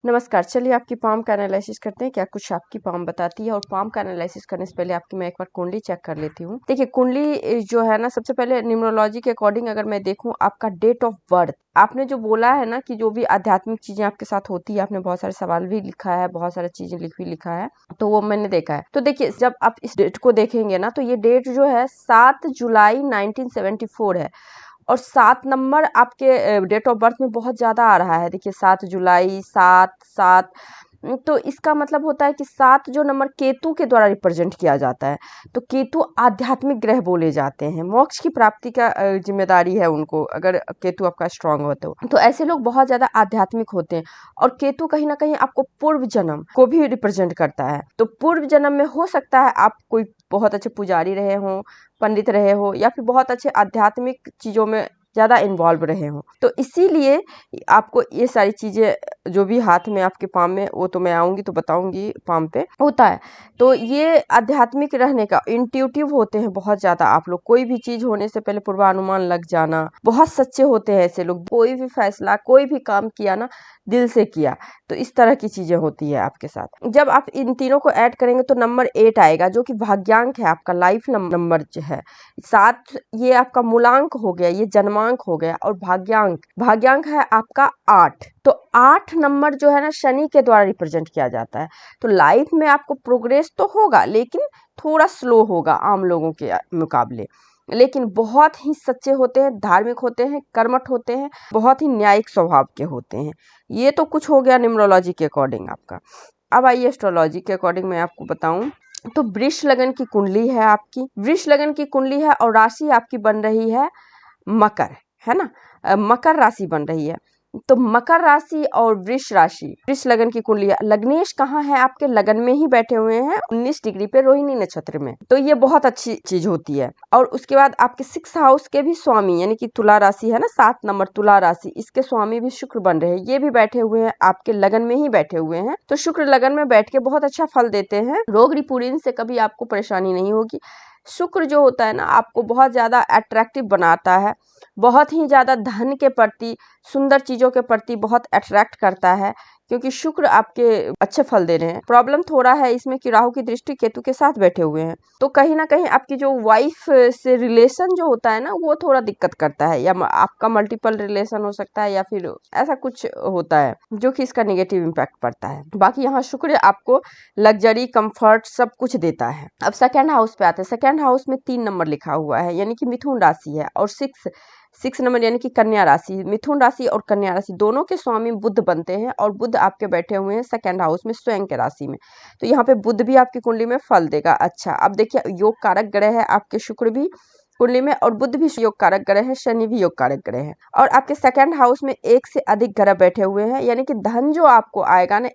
नमस्कार, चलिए आपकी पाम का एनालिसिस करते हैं। क्या कुछ आपकी पाम बताती है। और पाम का एनालिसिस करने से पहले आपकी मैं एक बार कुंडली चेक कर लेती हूँ। देखिए, कुंडली जो है ना, सबसे पहले न्यूमरोलॉजी के अकॉर्डिंग अगर मैं देखूँ आपका डेट ऑफ बर्थ, आपने जो बोला है ना कि जो भी आध्यात्मिक चीजें आपके साथ होती है, आपने बहुत सारे सवाल भी लिखा है, बहुत सारी चीजें लिखा है, तो वो मैंने देखा है। तो देखिए, जब आप इस डेट को देखेंगे ना, तो ये डेट जो है 7 जुलाई 1974 है। और 7 नंबर आपके डेट ऑफ बर्थ में बहुत ज़्यादा आ रहा है। देखिए 7 जुलाई 7 तो इसका मतलब होता है कि 7 जो नंबर केतु के द्वारा रिप्रेजेंट किया जाता है। तो केतु आध्यात्मिक ग्रह बोले जाते हैं, मोक्ष की प्राप्ति का जिम्मेदारी है उनको, अगर केतु आपका स्ट्रांग हो तो ऐसे लोग बहुत ज़्यादा आध्यात्मिक होते हैं। और केतु कहीं ना कहीं आपको पूर्व जन्म को भी रिप्रेजेंट करता है। तो पूर्व जन्म में हो सकता है आप कोई बहुत अच्छे पुजारी रहे हों, पंडित रहे हो, या फिर बहुत अच्छे आध्यात्मिक चीज़ों में ज़्यादा इन्वॉल्व रहे हों। तो इसीलिए आपको ये सारी चीज़ें जो भी हाथ में आपके पाम में, वो तो मैं आऊँगी तो बताऊँगी पाम पे होता है। तो ये आध्यात्मिक रहने का, इंट्यूटिव होते हैं बहुत ज़्यादा आप लोग। कोई भी चीज़ होने से पहले पूर्वानुमान लग जाना, बहुत सच्चे होते हैं ऐसे लोग। कोई भी फैसला, कोई भी काम किया ना, दिल से किया। तो इस तरह की चीज़ें होती है आपके साथ। जब आप इन तीनों को ऐड करेंगे तो नंबर 8 आएगा, जो कि भाग्यांक है आपका, लाइफ नंबर जो है। 7 ये आपका मूलांक हो गया, ये जन्मांक हो गया। और भाग्यांक है आपका 8। तो 8 नंबर जो है ना, शनि के द्वारा रिप्रेजेंट किया जाता है। तो लाइफ में आपको प्रोग्रेस तो होगा, लेकिन थोड़ा स्लो होगा आम लोगों के मुकाबले। लेकिन बहुत ही सच्चे होते हैं, धार्मिक होते हैं, कर्मठ होते हैं, बहुत ही न्यायिक स्वभाव के होते हैं। ये तो कुछ हो गया न्यूमरोलॉजी के अकॉर्डिंग आपका। अब आइए एस्ट्रोलॉजी के अकॉर्डिंग मैं आपको बताऊं। तो वृष लगन की कुंडली है आपकी, वृष लगन की कुंडली है, और राशि आपकी बन रही है मकर, है ना। मकर राशि बन रही है। तो मकर राशि और वृष राशि, वृष लगन की कुंडली है। लग्नेश कहाँ है आपके, लगन में ही बैठे हुए हैं 19 डिग्री पे, रोहिणी नक्षत्र में। तो ये बहुत अच्छी चीज होती है। और उसके बाद आपके 6 हाउस के भी स्वामी, यानी कि तुला राशि है ना, 7 नंबर तुला राशि, इसके स्वामी भी शुक्र बन रहे हैं। ये भी बैठे हुए हैं आपके लगन में ही बैठे हुए हैं। तो शुक्र लगन में बैठ के बहुत अच्छा फल देते हैं। रोग रिपुरीन से कभी आपको परेशानी नहीं होगी। शुक्र जो होता है ना, आपको बहुत ज्यादा अट्रैक्टिव बनाता है, बहुत ही ज्यादा धन के प्रति, सुंदर चीजों के प्रति बहुत अट्रैक्ट करता है, क्योंकि शुक्र आपके अच्छे फल दे रहे हैं। प्रॉब्लम थोड़ा है इसमें कि राहु की दृष्टि केतु के साथ बैठे हुए हैं। तो कहीं ना कहीं आपकी जो वाइफ से रिलेशन जो होता है ना, वो थोड़ा दिक्कत करता है, या आपका मल्टीपल रिलेशन हो सकता है, या फिर ऐसा कुछ होता है जो कि इसका नेगेटिव इम्पैक्ट पड़ता है। बाकी यहाँ शुक्र आपको लग्जरी, कंफर्ट सब कुछ देता है। अब सेकंड हाउस पे आते हैं। सेकंड हाउस में 3 नंबर लिखा हुआ है, यानी कि मिथुन राशि है। और 6 नंबर यानी कि कन्या राशि। मिथुन राशि और कन्या राशि दोनों के स्वामी बुध बनते हैं, और बुध आपके बैठे हुए हैं सेकंड हाउस में, स्वयं के राशि में। तो यहाँ पे बुध भी आपकी कुंडली में फल देगा। अच्छा, अब देखिए, योग कारक ग्रह है आपके शुक्र भी कुंडली में, और बुध भी योग कारक ग्रह है, शनि भी योग कारक ग्रह है। और आपके सेकंड हाउस में एक से अधिक ग्रह बैठे हुए हैं, यानी कि धन जो आपको आएगा ना,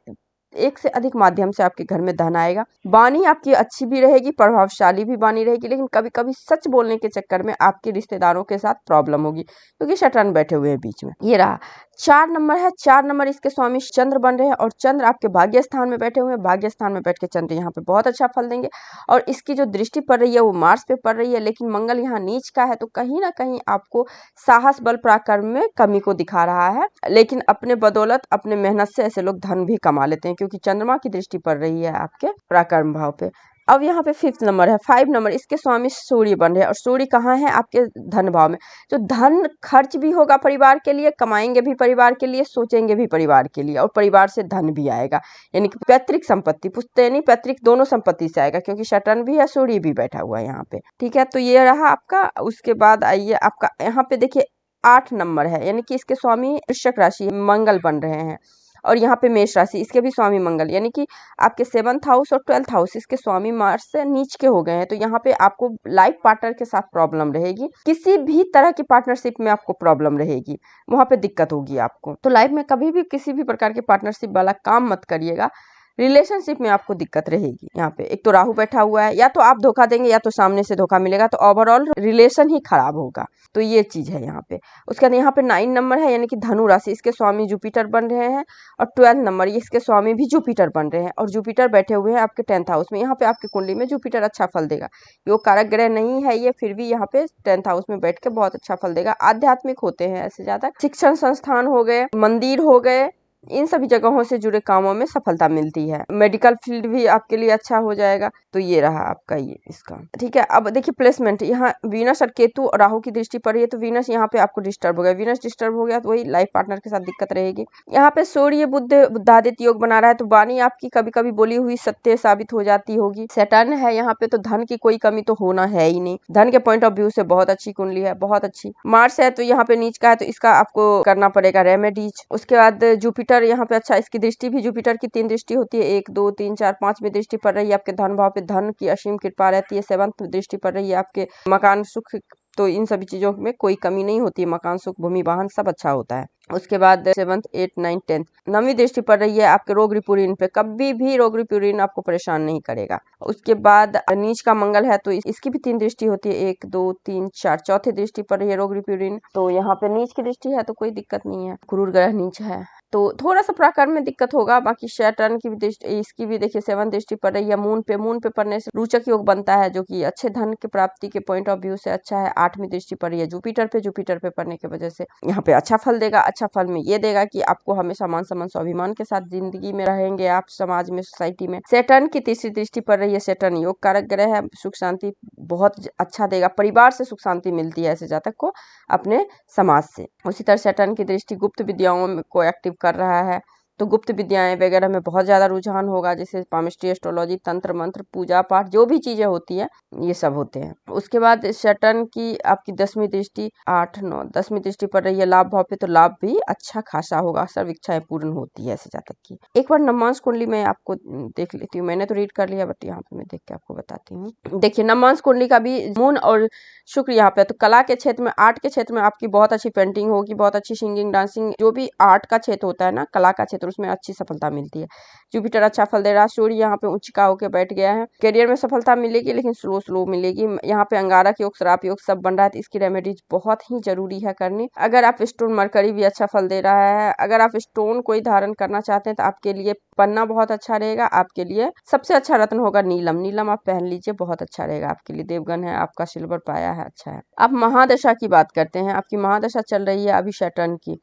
एक से अधिक माध्यम से आपके घर में धन आएगा। वाणी आपकी अच्छी भी रहेगी, प्रभावशाली भी वाणी रहेगी, लेकिन कभी कभी सच बोलने के चक्कर में आपके रिश्तेदारों के साथ प्रॉब्लम होगी, क्योंकि शैतान बैठे हुए हैं बीच में। ये रहा 4 नंबर है। 4 नंबर इसके स्वामी चंद्र बन रहे हैं, और चंद्र आपके भाग्य स्थान में बैठे हुए हैं। भाग्य स्थान में बैठ के चंद्र यहाँ पे बहुत अच्छा फल देंगे। और इसकी जो दृष्टि पड़ रही है वो मार्स पे पड़ रही है, लेकिन मंगल यहाँ नीच का है, तो कहीं ना कहीं आपको साहस, बल, पराक्रम में कमी को दिखा रहा है। लेकिन अपने बदौलत, अपने मेहनत से ऐसे लोग धन भी कमा लेते हैं, क्योंकि चंद्रमा की दृष्टि पड़ रही है आपके पराक्रम भाव पे। अब यहाँ पे 5th नंबर है। 5 नंबर इसके स्वामी सूर्य बन रहे हैं, और सूर्य कहाँ है आपके धन भाव में। तो धन खर्च भी होगा परिवार के लिए, कमाएंगे भी परिवार के लिए, सोचेंगे भी परिवार के लिए, और परिवार से धन भी आएगा, यानी कि पैतृक संपत्ति, पुश्तैनी पैतृक दोनों संपत्ति से आएगा, क्योंकि शटन भी है, सूर्य भी बैठा हुआ है यहाँ पे। ठीक है, तो ये रहा आपका। उसके बाद आइए आपका यहाँ पे देखिए 8 नंबर है, यानी कि इसके स्वामी वृश्चिक राशि मंगल बन रहे हैं। और यहाँ पे मेष राशि, इसके भी स्वामी मंगल, यानी कि आपके 7th हाउस और 12th हाउस इसके स्वामी मार्स से नीच के हो गए हैं। तो यहाँ पे आपको लाइफ पार्टनर के साथ प्रॉब्लम रहेगी, किसी भी तरह की पार्टनरशिप में आपको प्रॉब्लम रहेगी, वहां पे दिक्कत होगी आपको। तो लाइफ में कभी भी किसी भी प्रकार के पार्टनरशिप वाला काम मत करिएगा, रिलेशनशिप में आपको दिक्कत रहेगी। यहाँ पे एक तो राहु बैठा हुआ है, या तो आप धोखा देंगे या तो सामने से धोखा मिलेगा, तो ओवरऑल रिलेशन ही खराब होगा। तो ये चीज है यहाँ पे। उसके बाद यहाँ पे 9 नंबर है, यानी कि धनु राशि, इसके स्वामी जुपिटर बन रहे हैं। और 12 नंबर इसके स्वामी भी जुपिटर बन रहे हैं, और जुपिटर बैठे हुए हैं आपके 10th हाउस में। यहाँ पे आपकी कुंडली में जुपिटर अच्छा फल देगा। योग कारक ग्रह नहीं है ये, फिर भी यहाँ पे 10th हाउस में बैठ के बहुत अच्छा फल देगा। आध्यात्मिक होते हैं ऐसे ज्यादा। शिक्षण संस्थान हो गए, मंदिर हो गए, इन सभी जगहों से जुड़े कामों में सफलता मिलती है। मेडिकल फील्ड भी आपके लिए अच्छा हो जाएगा। तो ये रहा आपका ये इसका, ठीक है। अब देखिए प्लेसमेंट, यहाँ वीनस और केतु और राहु की दृष्टि पड़ रही है, तो वीनस यहाँ पे आपको डिस्टर्ब हो गया, वीनस डिस्टर्ब हो गया तो वही लाइफ पार्टनर के साथ दिक्कत रहेगी। यहाँ पे सूर्य बुद्धादित्य योग बना रहा है, तो वाणी आपकी कभी कभी बोली हुई सत्य साबित हो जाती होगी। सैटर्न है यहाँ पे, तो धन की कोई कमी तो होना है ही नहीं, धन के पॉइंट ऑफ व्यू से बहुत अच्छी कुंडली है, बहुत अच्छी। मार्स है तो यहाँ पे नीच का है, तो इसका आपको करना पड़ेगा रेमेडीज। उसके बाद जुपिटर यहाँ पे अच्छा, इसकी दृष्टि भी, जुपिटर की 3 दृष्टि होती है, 1 2 3 4 5 में दृष्टि पड़ रही है आपके धन भाव पे, धन की असीम कृपा रहती है। 7th दृष्टि पड़ रही है आपके मकान सुख, तो इन सभी चीजों में कोई कमी नहीं होती है, मकान सुख भूमि वाहन सब अच्छा होता है। उसके बाद 7th 8th 9th 10th 9वीं दृष्टि पड़ रही है आपके रोग रिपुरीन पे, कभी भी रोग रिपुरीन आपको परेशान नहीं करेगा। उसके बाद नीच का मंगल है, तो इसकी भी 3 दृष्टि होती है, 1 2 3 4, चौथी दृष्टि पड़ रही है रोग रिपुरीन, तो यहाँ पे नीच की दृष्टि है तो कोई दिक्कत नहीं है, क्रूर ग्रह नीच है तो थोड़ा सा प्राकार में दिक्कत होगा। बाकी सैटर्न की भी दृष्टि, इसकी भी देखिए 7th दृष्टि पड़ रही है मून पे, मून पे पड़ने से रोचक योग बनता है, जो कि अच्छे धन की प्राप्ति के पॉइंट ऑफ व्यू से अच्छा है। 8वीं दृष्टि पड़ रही है जुपिटर पे, जुपिटर पे पड़ने की वजह से यहाँ पे अच्छा फल देगा। अच्छा फल में ये देगा कि आपको हमेशा मान सम्मान स्वाभिमान के साथ जिंदगी में रहेंगे आप, समाज में, सोसाइटी में। सैटर्न की 3री दृष्टि पड़ रही है, सैटर्न योग कारक ग्रह है, सुख शांति बहुत अच्छा देगा, परिवार से सुख शांति मिलती है ऐसे जातक को अपने समाज से। उसी तरह सैटर्न की दृष्टि गुप्त विद्याओं को एक्टिव कर रहा है, तो गुप्त विद्याएं वगैरह में बहुत ज्यादा रुझान होगा, जैसे पामिस्ट्री, एस्ट्रोलॉजी, तंत्र मंत्र, पूजा पाठ, जो भी चीजें होती है ये सब होते हैं। उसके बाद सैटर्न की आपकी 10वीं दृष्टि 8 9 10वीं दृष्टि पड़ रही है लाभ भाव पे, तो लाभ भी अच्छा खासा होगा, सर्व इच्छाएं पूर्ण होती है ऐसे जातक की। एक बार नवमांश कुंडली में आपको देख लेती हूँ, मैंने तो रीड कर लिया बट यहाँ पे मैं देख के आपको बताती हूँ। देखिए नवमांश कुंडली का भी मून और शुक्र यहाँ पे, तो कला के क्षेत्र में, आर्ट के क्षेत्र में आपकी बहुत अच्छी पेंटिंग होगी, बहुत अच्छी सिंगिंग, डांसिंग, जो भी आर्ट का क्षेत्र होता है ना, कला का क्षेत्र, उसमें अच्छी सफलता मिलती है। जुपिटर अच्छा फल दे रहा है, सूर्य यहाँ पे उच्चिका होकर बैठ गया है, करियर में सफलता मिलेगी लेकिन स्लो स्लो मिलेगी। यहाँ पे अंगारक योग, श्राप योग सब बन रहा है, तो इसकी रेमेडीज बहुत ही जरूरी है करनी। अगर आप स्टोन, मरकरी भी अच्छा फल दे रहा है, अगर आप स्टोन कोई धारण करना चाहते हैं तो आपके लिए पन्ना बहुत अच्छा रहेगा, आपके लिए सबसे अच्छा रत्न होगा नीलम, नीलम आप पहन लीजिए, बहुत अच्छा रहेगा आपके लिए। देवगन है आपका, सिल्वर पाया है, अच्छा है। अब महादशा की बात करते हैं, आपकी महादशा चल रही है अभी सैटर्न की।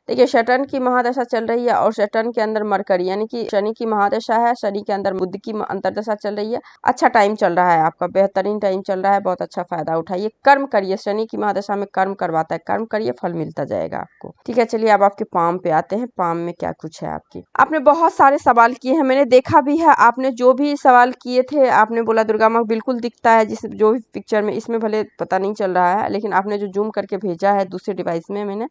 देखिए सैटर्न की महादशा चल रही है और सैटर्न के अंदर मरकरी यानी कि शनि की महादशा है, शनि के अंदर बुध की अंतरदशा चल रही है। अच्छा टाइम चल रहा है आपका, बेहतरीन टाइम चल रहा है, बहुत अच्छा फायदा उठाइए, कर्म करिए, शनि की महादशा में कर्म करवाता है, कर्म करिए फल मिलता जाएगा आपको, ठीक है। चलिए अब आपके पाम पे आते हैं, पाम में क्या कुछ है आपकी। आपने बहुत सारे सवाल किए हैं, मैंने देखा भी है, आपने जो भी सवाल किए थे आपने बोला दुर्गा माँ बिल्कुल दिखता है, जिस जो भी पिक्चर में, इसमें भले पता नहीं चल रहा है लेकिन आपने जो जूम करके भेजा है दूसरे डिवाइस में, मैंने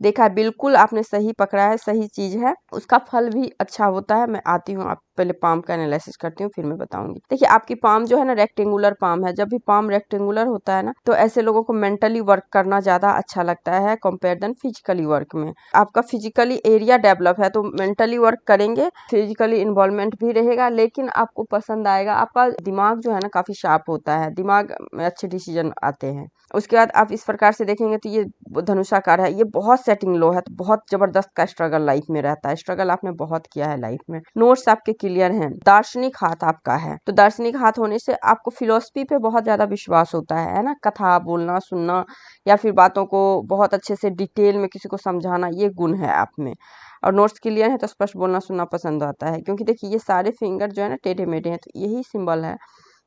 देखा है, बिल्कुल आपने सही पकड़ा है, सही चीज है, उसका फल भी अच्छा होता है। मैं आती हूँ, आप पहले पाम का एनालिसिस करती हूँ फिर मैं बताऊंगी। देखिए आपकी पाम जो है ना रेक्टेंगुलर पाम है, जब भी पाम रेक्टेंगुलर होता है ना तो ऐसे लोगों को मेंटली वर्क करना ज्यादा अच्छा लगता है कंपेयर देन फिजिकली वर्क में। आपका फिजिकली एरिया डेवलप है तो मेंटली वर्क करेंगे, फिजिकली इन्वॉल्वमेंट भी रहेगा, लेकिन आपको पसंद आएगा। आपका दिमाग जो है ना काफी शार्प होता है, दिमाग में अच्छे डिसीजन आते हैं। उसके बाद आप इस प्रकार से देखेंगे तो ये धनुषाकार है, ये बहुत सेटिंग लो है, तो बहुत जबरदस्त का स्ट्रगल लाइफ में रहता है, स्ट्रगल आपने बहुत किया है लाइफ में, नोट्स आपके क्लियर हैं। दार्शनिक हाथ आपका है, तो दार्शनिक हाथ होने से आपको फिलोसफी पे बहुत ज्यादा विश्वास होता है ना, कथा बोलना सुनना या फिर बातों को बहुत अच्छे से डिटेल में किसी को समझाना, ये गुण है आप में। और नोट्स क्लियर है तो स्पष्ट बोलना सुनना पसंद आता है, क्योंकि देखिए ये सारे फिंगर जो है ना टेढ़े मेढ़े हैं, तो यही सिंबल है।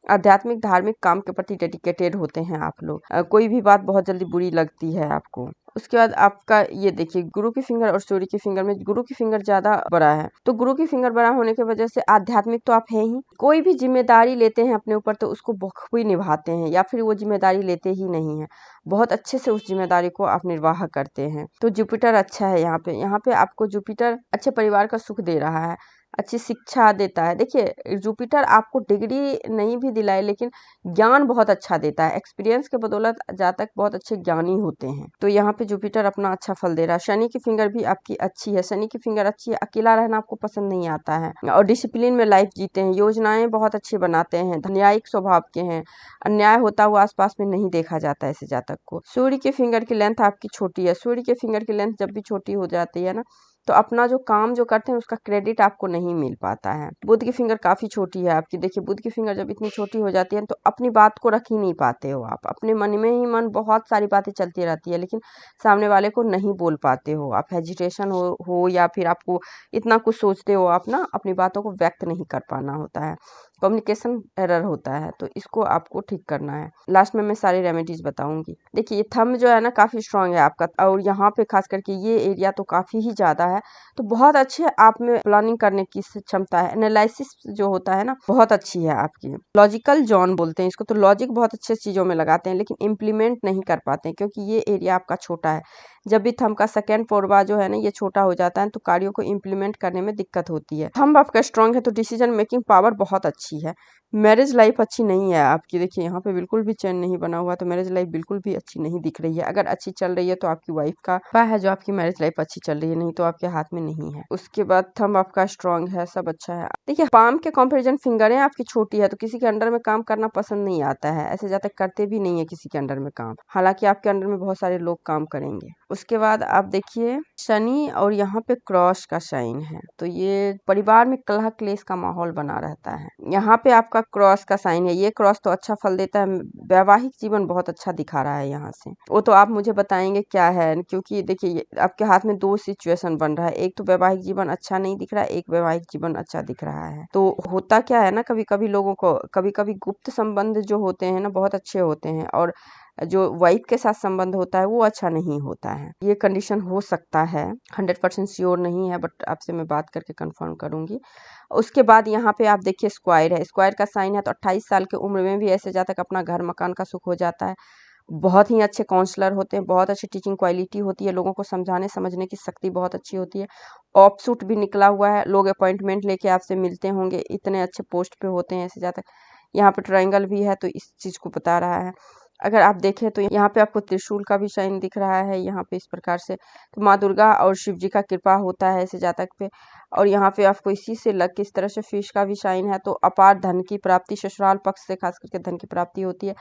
आध्यात्मिक धार्मिक काम के प्रति डेडिकेटेड होते हैं आप लोग, कोई भी बात बहुत जल्दी बुरी लगती है आपको। उसके बाद आपका ये देखिए गुरु की फिंगर और सूर्य की फिंगर में गुरु की फिंगर ज्यादा बड़ा है, तो गुरु की फिंगर बड़ा होने की वजह से आध्यात्मिक तो आप है ही, कोई भी जिम्मेदारी लेते हैं अपने ऊपर तो उसको बखूबी निभाते हैं, या फिर वो जिम्मेदारी लेते ही नहीं है, बहुत अच्छे से उस जिम्मेदारी को आप निर्वाह करते हैं। तो जुपिटर अच्छा है यहाँ पे आपको जुपिटर अच्छे परिवार का सुख दे रहा है, अच्छी शिक्षा देता है। देखिए जुपिटर आपको डिग्री नहीं भी दिलाए लेकिन ज्ञान बहुत अच्छा देता है, एक्सपीरियंस के बदौलत जातक बहुत अच्छे ज्ञानी होते हैं, तो यहाँ पे जुपिटर अपना अच्छा फल दे रहा है। शनि की फिंगर भी आपकी अच्छी है, शनि की फिंगर अच्छी है, अकेला रहना आपको पसंद नहीं आता है और डिसिप्लिन में लाइफ जीते हैं, योजनाएं बहुत अच्छी बनाते हैं, न्यायिक स्वभाव के हैं, अन्याय होता हुआ आसपास में नहीं देखा जाता ऐसे जातक को। सूर्य के फिंगर की लेंथ आपकी छोटी है, सूर्य के फिंगर की लेंथ जब भी छोटी हो जाती है ना तो अपना जो काम जो करते हैं उसका क्रेडिट आपको नहीं मिल पाता है। बुध की फिंगर काफ़ी छोटी है आपकी। देखिए बुध की फिंगर जब इतनी छोटी हो जाती है तो अपनी बात को रख ही नहीं पाते हो आप। अपने मन में ही मन बहुत सारी बातें चलती रहती है, लेकिन सामने वाले को नहीं बोल पाते हो आप। हेजिटेशन हो या फिर आपको इतना कुछ सोचते हो आप ना, अपनी बातों को व्यक्त नहीं कर पाना होता है। कम्युनिकेशन एरर होता है, तो इसको आपको ठीक करना है। लास्ट में मैं सारी रेमेडीज बताऊंगी। देखिए ये थंब जो है ना काफ़ी स्ट्रांग है आपका, और यहाँ पे खास करके ये एरिया तो काफ़ी ही ज़्यादा है, तो बहुत अच्छे आप में प्लानिंग करने की क्षमता है। एनालिसिस जो होता है ना बहुत अच्छी है आपकी। लॉजिकल जॉन बोलते हैं इसको, तो लॉजिक बहुत अच्छे चीज़ों में लगाते हैं, लेकिन इम्प्लीमेंट नहीं कर पाते हैं क्योंकि ये एरिया आपका छोटा है। जब भी थंब का सेकेंड फोरवा जो है ना ये छोटा हो जाता है तो कार्यों को इम्प्लीमेंट करने में दिक्कत होती है। थंब आपका स्ट्रांग है तो डिसीजन मेकिंग पावर बहुत अच्छी है। मैरिज लाइफ अच्छी नहीं है आपकी। देखिए यहाँ पे बिल्कुल भी चैन नहीं बना हुआ, तो मैरिज लाइफ बिल्कुल भी अच्छी नहीं दिख रही है। अगर अच्छी चल रही है तो आपकी वाइफ का है जो आपकी मैरिज लाइफ अच्छी चल रही है, नहीं तो आपके हाथ में नहीं है। उसके बाद थंब आपका स्ट्रांग है, सब अच्छा है। देखिए पाम के कंपैरिजन फिंगरें आपकी छोटी है, तो किसी के अंडर में काम करना पसंद नहीं आता है, ऐसे ज्यादा करते भी नहीं है किसी के अंडर में काम, हालांकि आपके अंडर में बहुत सारे लोग काम करेंगे। उसके बाद आप देखिए शनि और यहाँ पे क्रॉस का साइन है, तो ये परिवार में कलह क्लेश का माहौल बना रहता है। यहाँ पे आपका क्रॉस का साइन है, ये क्रॉस तो अच्छा फल देता है। वैवाहिक जीवन बहुत अच्छा दिखा रहा है यहाँ से, वो तो आप मुझे बताएंगे क्या है, क्योंकि देखिए आपके हाथ में दो सिचुएशन बन रहा है, एक तो वैवाहिक जीवन अच्छा नहीं दिख रहा है, एक वैवाहिक जीवन अच्छा दिख रहा है। तो होता क्या है ना, कभी कभी लोगों को कभी कभी गुप्त संबंध जो होते हैं ना बहुत अच्छे होते हैं, और जो वाइफ के साथ संबंध होता है वो अच्छा नहीं होता है। ये कंडीशन हो सकता है, 100% श्योर नहीं है, बट आपसे मैं बात करके कंफर्म करूंगी। उसके बाद यहाँ पे आप देखिए स्क्वायर है, स्क्वायर का साइन है, तो 28 साल की उम्र में भी ऐसे जातक अपना घर मकान का सुख हो जाता है। बहुत ही अच्छे काउंसलर होते हैं, बहुत अच्छी टीचिंग क्वालिटी होती है, लोगों को समझाने समझने की शक्ति बहुत अच्छी होती है। ऑफ सूट भी निकला हुआ है, लोग अपॉइंटमेंट लेके आपसे मिलते होंगे, इतने अच्छे पोस्ट पे होते हैं ऐसे जातक। यहाँ पे ट्रायंगल भी है, तो इस चीज़ को बता रहा है। अगर आप देखें तो यहाँ पे आपको त्रिशूल का भी साइन दिख रहा है, यहाँ पे इस प्रकार से, तो माँ दुर्गा और शिव जी का कृपा होता है ऐसे जातक पे। और यहाँ पे आपको इसी से लग के इस तरह से फिश का भी साइन है, तो अपार धन की प्राप्ति, ससुराल पक्ष से खास करके धन की प्राप्ति होती है।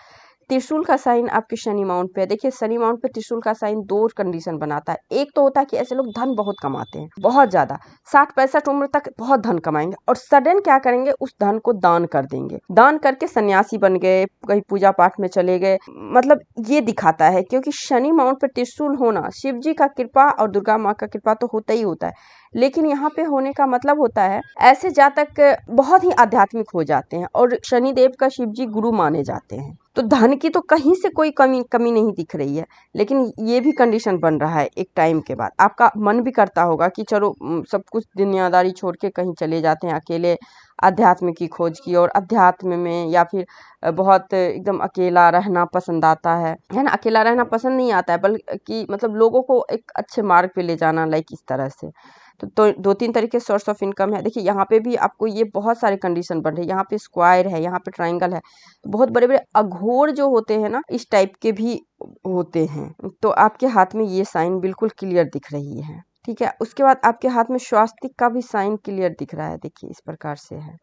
त्रिशूल का साइन आपके शनि माउंट पे है। देखिए शनि माउंट पे त्रिशूल का साइन दो कंडीशन बनाता है, एक तो होता है कि ऐसे लोग धन बहुत कमाते हैं, बहुत ज्यादा, 60-65 उम्र तक बहुत धन कमाएंगे, और सडन क्या करेंगे, उस धन को दान कर देंगे, दान करके सन्यासी बन गए, कहीं पूजा पाठ में चले गए, मतलब ये दिखाता है। क्योंकि शनि माउंट पे त्रिशूल होना, शिव जी का कृपा और दुर्गा माँ का कृपा तो होता ही होता है, लेकिन यहाँ पे होने का मतलब होता है ऐसे जातक बहुत ही आध्यात्मिक हो जाते हैं, और शनिदेव का शिव जी गुरु माने जाते हैं। तो धन की तो कहीं से कोई कमी नहीं दिख रही है, लेकिन ये भी कंडीशन बन रहा है एक टाइम के बाद। आपका मन भी करता होगा कि चलो सब कुछ दुनियादारी छोड़ के कहीं चले जाते हैं अकेले, अध्यात्म की खोज की, और अध्यात्म में या फिर बहुत एकदम अकेला रहना पसंद आता है ना। अकेला रहना पसंद नहीं आता है, बल्कि मतलब लोगों को एक अच्छे मार्ग पे ले जाना, लाइक इस तरह से। तो 2-3 तरीके सोर्स ऑफ इनकम है। देखिए यहाँ पे भी आपको ये बहुत सारे कंडीशन बन रहे हैं, यहाँ पे स्क्वायर है, यहाँ पे ट्रायंगल है, तो बहुत बड़े बड़े अघोर जो होते हैं ना इस टाइप के भी होते हैं। तो आपके हाथ में ये साइन बिल्कुल क्लियर दिख रही है, ठीक है। उसके बाद आपके हाथ में स्वास्तिक का भी साइन क्लियर दिख रहा है, देखिए इस प्रकार से है।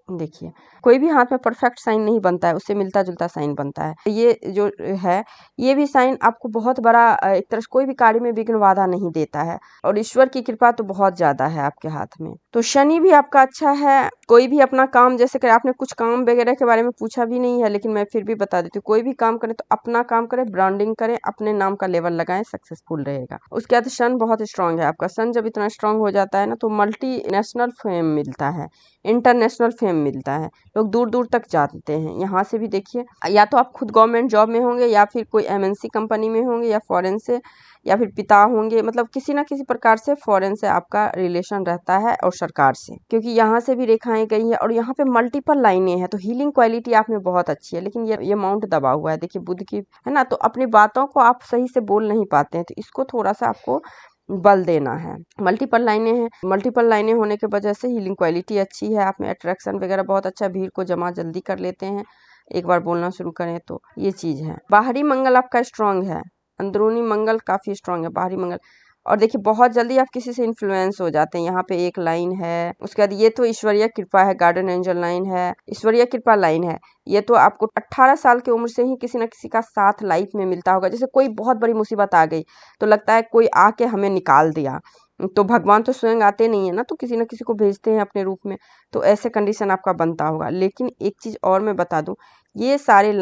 देखिए कोई भी हाथ में परफेक्ट साइन नहीं बनता है, उससे मिलता जुलता साइन बनता है। ये जो है ये भी साइन आपको बहुत बड़ा एक तरह से कोई भी कार्य में विघ्न बाधा नहीं देता है, और ईश्वर की कृपा तो बहुत ज्यादा है आपके हाथ में। तो शनि भी आपका अच्छा है। कोई भी अपना काम जैसे करे, आपने कुछ काम वगैरह के बारे में पूछा भी नहीं है, लेकिन मैं फिर भी बता देती हूँ, कोई भी काम करे तो अपना काम करे, ब्रांडिंग करें, अपने नाम का लेवल लगाएं, सक्सेसफुल रहेगा। उसके बाद सन बहुत स्ट्रांग है आपका। सन जब इतना स्ट्रांग हो जाता है ना तो मल्टी नेशनल फेम मिलता है, इंटरनेशनल फेम मिलता है, लोग दूर दूर तक जानते हैं। यहाँ से भी देखिए, या तो आप खुद गवर्नमेंट जॉब में होंगे, या फिर कोई एमएनसी कंपनी में होंगे, या फॉरेन से, या फिर पिता होंगे, मतलब किसी ना किसी प्रकार से फॉरेन से आपका रिलेशन रहता है, और सरकार से, क्योंकि यहाँ से भी रेखाएं गई हैं, और यहाँ पे मल्टीपल लाइनें हैं। तो हीलिंग क्वालिटी आप में बहुत अच्छी है, लेकिन ये माउंट दबा हुआ है, देखिए बुध की है ना, तो अपनी बातों को आप सही से बोल नहीं पाते हैं, तो इसको थोड़ा सा आपको बल देना है। मल्टीपल लाइनें हैं, मल्टीपल लाइनें होने की वजह से हीलिंग क्वालिटी अच्छी है, आप में अट्रैक्शन वगैरह बहुत अच्छा, भीड़ को जमा जल्दी कर लेते हैं एक बार बोलना शुरू करें तो, ये चीज है। बाहरी मंगल आपका स्ट्रांग है, अंदरूनी मंगल काफी स्ट्रांग है। बाहरी मंगल और देखिए बहुत जल्दी आप किसी से इन्फ्लुएंस हो जाते हैं। यहाँ पे एक लाइन है, उसके बाद ये तो ईश्वरीय कृपा है, गार्डन एंजल लाइन है, ईश्वरीय कृपा लाइन है। ये तो आपको 18 साल की उम्र से ही किसी न किसी का साथ लाइफ में मिलता होगा। जैसे कोई बहुत बड़ी मुसीबत आ गई तो लगता है कोई आके हमें निकाल दिया, तो भगवान तो स्वयं आते नहीं है ना, तो किसी न किसी को भेजते हैं अपने रूप में। तो ऐसे कंडीशन आपका बनता होगा। लेकिन एक चीज़ और मैं बता दूं, ये सारे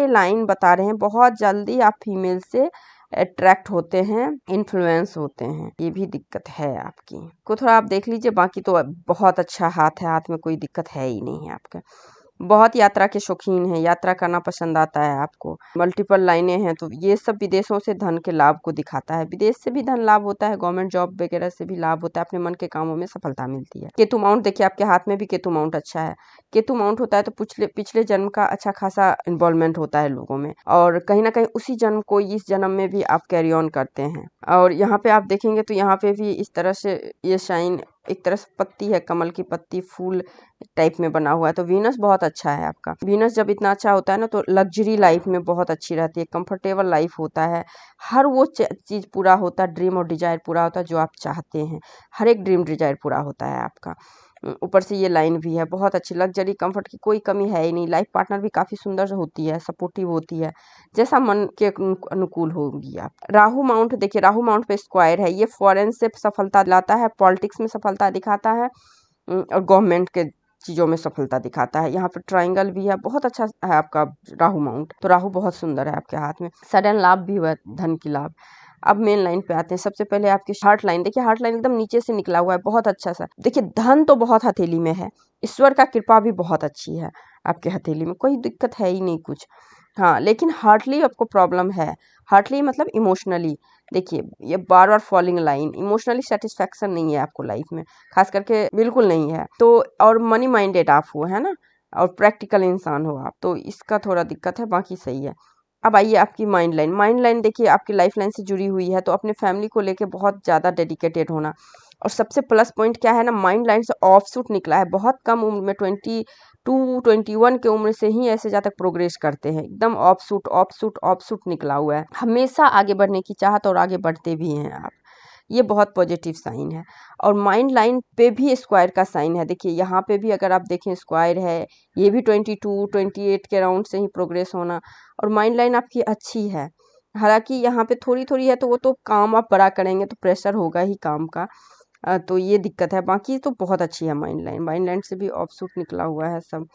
लाइन बता रहे हैं बहुत जल्दी आप फीमेल से अट्रैक्ट होते हैं, इन्फ्लुएंस होते हैं। ये भी दिक्कत है आपकी को थोड़ा आप देख लीजिए। बाकी तो बहुत अच्छा हाथ है, हाथ में कोई दिक्कत है ही नहीं है आपका। बहुत यात्रा के शौकीन हैं, यात्रा करना पसंद आता है आपको। मल्टीपल लाइनें हैं तो ये सब विदेशों से धन के लाभ को दिखाता है। विदेश से भी धन लाभ होता है, गवर्नमेंट जॉब वगैरह से भी लाभ होता है, अपने मन के कामों में सफलता मिलती है। केतु माउंट देखिए, आपके हाथ में भी केतु माउंट अच्छा है। केतु माउंट होता है तो पिछले पिछले जन्म का अच्छा खासा इन्वॉल्वमेंट होता है लोगों में, और कहीं ना कहीं उसी जन्म को इस जन्म में भी आप कैरी ऑन करते हैं। और यहाँ पे आप देखेंगे तो यहाँ पे भी इस तरह से ये शाइन, एक तरह से पत्ती है, कमल की पत्ती फूल टाइप में बना हुआ है। तो वीनस बहुत अच्छा है आपका। वीनस जब इतना अच्छा होता है ना तो लग्जरी लाइफ में बहुत अच्छी रहती है, कंफर्टेबल लाइफ होता है। हर वो चीज़ पूरा होता है, ड्रीम और डिजायर पूरा होता है जो आप चाहते हैं। हर एक ड्रीम डिजायर पूरा होता है आपका। ऊपर से ये लाइन भी है बहुत अच्छी, लग्जरी कंफर्ट की कोई कमी है ही नहीं। लाइफ पार्टनर भी काफ़ी सुंदर होती है, सपोर्टिव होती है, जैसा मन के अनुकूल होगी आप। राहु माउंट देखिए, राहु माउंट पे स्क्वायर है, ये फॉरेन से सफलता लाता है, पॉलिटिक्स में सफलता दिखाता है, और गवर्नमेंट के चीज़ों में सफलता दिखाता है। यहाँ पे ट्रायंगल भी है, बहुत अच्छा है आपका राहु माउंट। तो राहु बहुत सुंदर है आपके हाथ में, सडन लाभ भी हुआ, धन की लाभ। अब मेन लाइन पे आते हैं। सबसे पहले आपकी हार्ट लाइन देखिए, हार्ट लाइन एकदम नीचे से निकला हुआ है, बहुत अच्छा सा। देखिए धन तो बहुत हथेली में है, ईश्वर का कृपा भी बहुत अच्छी है आपके हथेली में, कोई दिक्कत है ही नहीं कुछ। हाँ, लेकिन हार्टली आपको प्रॉब्लम है। हार्टली मतलब इमोशनली, देखिए ये बार बार फॉलिंग लाइन, इमोशनली सेटिस्फेक्शन नहीं है आपको लाइफ में, खास करके बिल्कुल नहीं है। तो और मनी माइंडेड आप हो, है ना, और प्रैक्टिकल इंसान हो आप, तो इसका थोड़ा दिक्कत है, बाकी सही है। अब आइए आपकी माइंड लाइन। माइंड लाइन देखिए आपकी लाइफ लाइन से जुड़ी हुई है, तो अपने फैमिली को लेके बहुत ज़्यादा डेडिकेटेड होना। और सबसे प्लस पॉइंट क्या है ना, माइंड लाइन से ऑफ सूट निकला है, बहुत कम उम्र में 22-21 के उम्र से ही ऐसे जहाँ तक प्रोग्रेस करते हैं, एकदम of suit of suit of suit निकला हुआ है। हमेशा आगे बढ़ने की चाहत, और आगे बढ़ते भी हैं आप, ये बहुत पॉजिटिव साइन है। और माइंड लाइन पे भी स्क्वायर का साइन है, देखिए यहाँ पे भी अगर आप देखें स्क्वायर है, ये भी 22-28 के राउंड से ही प्रोग्रेस होना। और माइंड लाइन आपकी अच्छी है, हालांकि यहाँ पे थोड़ी थोड़ी है, तो वो तो काम आप बड़ा करेंगे तो प्रेशर होगा ही काम का, तो ये दिक्कत है। बाकी तो बहुत अच्छी है माइंड लाइन, माइंड लाइन से भी ऑफशूट निकला हुआ है सब।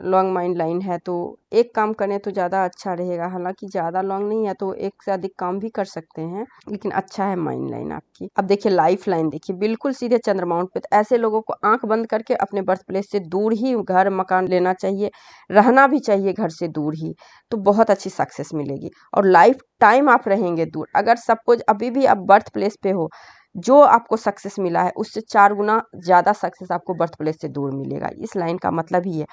लॉन्ग माइंड लाइन है तो एक काम करें तो ज़्यादा अच्छा रहेगा, हालांकि ज़्यादा लॉन्ग नहीं है तो एक से अधिक काम भी कर सकते हैं, लेकिन अच्छा है माइंड लाइन आपकी। अब देखिए लाइफ लाइन देखिए, बिल्कुल सीधे चंद्रमाउंट पे। तो ऐसे लोगों को आंख बंद करके अपने बर्थ प्लेस से दूर ही घर मकान लेना चाहिए, रहना भी चाहिए घर से दूर ही, तो बहुत अच्छी सक्सेस मिलेगी। और लाइफ टाइम आप रहेंगे दूर। अगर सपोज अभी भी आप बर्थ प्लेस पे हो, जो आपको सक्सेस मिला है उससे 4 गुना ज़्यादा सक्सेस आपको बर्थ प्लेस से दूर मिलेगा। इस लाइन का मतलब ही है,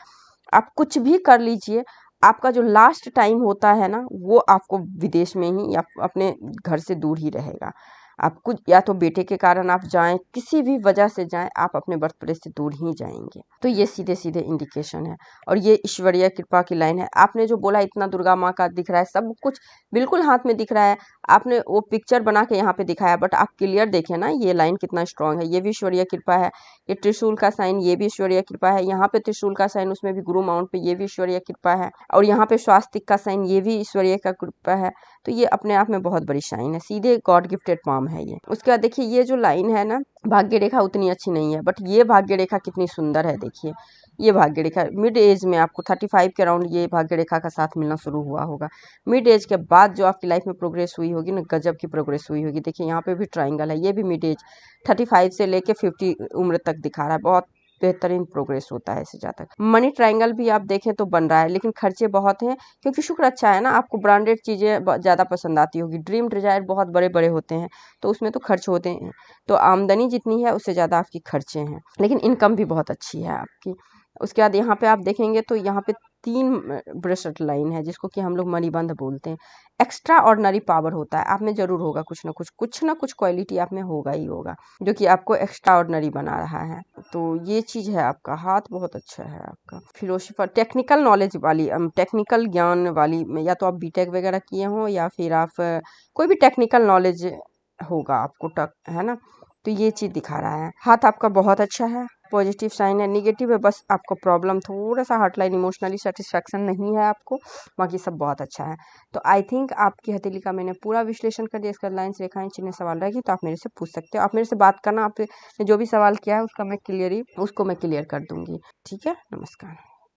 आप कुछ भी कर लीजिए, आपका जो लास्ट टाइम होता है ना, वो आपको विदेश में ही या अपने घर से दूर ही रहेगा। आप कुछ, या तो बेटे के कारण आप जाएं, किसी भी वजह से जाएं, आप अपने बर्थ प्लेस से दूर ही जाएंगे। तो ये सीधे सीधे इंडिकेशन है। और ये ईश्वरीय कृपा की लाइन है। आपने जो बोला इतना दुर्गा माँ का दिख रहा है, सब कुछ बिल्कुल हाथ में दिख रहा है, आपने वो पिक्चर बना के यहाँ पे दिखाया, बट आप क्लियर देखें ना, ये लाइन कितना स्ट्रांग है। ये भी ईश्वरीय कृपा है। ये त्रिशूल का साइन, ये भी ईश्वरीय कृपा है। यहाँ पे त्रिशूल का साइन, उसमें भी गुरु माउंट पे, ये भी ईश्वरीय कृपा है। और यहाँ पे स्वास्तिक का साइन, ये भी ईश्वरीय का कृपा है। तो ये अपने आप में बहुत बड़ी शाइन है, सीधे गॉड गिफ्टेड पाम है ये। उसके बाद देखिए ये जो लाइन है ना, भाग्य रेखा उतनी अच्छी नहीं है, बट ये भाग्य रेखा कितनी सुंदर है। देखिए ये भाग्य रेखा मिड एज में आपको 35 के अराउंड ये भाग्य रेखा का साथ मिलना शुरू हुआ होगा। मिड एज के बाद जो आपकी लाइफ में प्रोग्रेस हुई होगी ना, गजब की प्रोग्रेस हुई होगी। देखिए यहाँ पे भी ट्राइंगल है, ये भी मिड एज 35 से लेके 50 उम्र तक दिखा रहा है, बहुत बेहतरीन प्रोग्रेस होता है इससे ज़्यादा। मनी ट्रायंगल भी आप देखें तो बन रहा है, लेकिन खर्चे बहुत हैं, क्योंकि शुक्र अच्छा है ना, आपको ब्रांडेड चीज़ें ज़्यादा पसंद आती होगी। ड्रीम डिजायर बहुत बड़े बड़े होते हैं, तो उसमें तो खर्च होते हैं। तो आमदनी जितनी है उससे ज़्यादा आपकी खर्चे हैं, लेकिन इनकम भी बहुत अच्छी है आपकी। उसके बाद यहाँ पे आप देखेंगे तो यहाँ पे 3 ब्रेसलेट लाइन है, जिसको कि हम लोग मणिबंध बोलते हैं। एक्स्ट्रा ऑर्डिनरी पावर होता है आप में, जरूर होगा कुछ ना कुछ क्वालिटी आप में होगा ही होगा, जो कि आपको एक्स्ट्रा ऑर्डिनरी बना रहा है। तो ये चीज़ है, आपका हाथ बहुत अच्छा है आपका। फिलोसफर, टेक्निकल नॉलेज वाली, टेक्निकल ज्ञान वाली, या तो आप बीटेक वगैरह किए हों, या फिर आप कोई भी टेक्निकल नॉलेज होगा आपको टक, है ना। तो ये चीज़ दिखा रहा है। हाथ आपका बहुत अच्छा है, पॉजिटिव साइन है। नेगेटिव है बस आपका प्रॉब्लम थोड़ा सा हार्ट लाइन इमोशनली सेटिस्फैक्शन नहीं है आपको, बाकी सब बहुत अच्छा है। तो आई थिंक आपकी हथेली का मैंने पूरा विश्लेषण कर दिया। इसका लाइन्स, रेखाएं, चिन्ह सवाल रहेगी तो आप मेरे से पूछ सकते हो। आप मेरे से बात करना, आपने जो भी सवाल किया है उसको मैं क्लियर कर दूंगी। ठीक है, नमस्कार।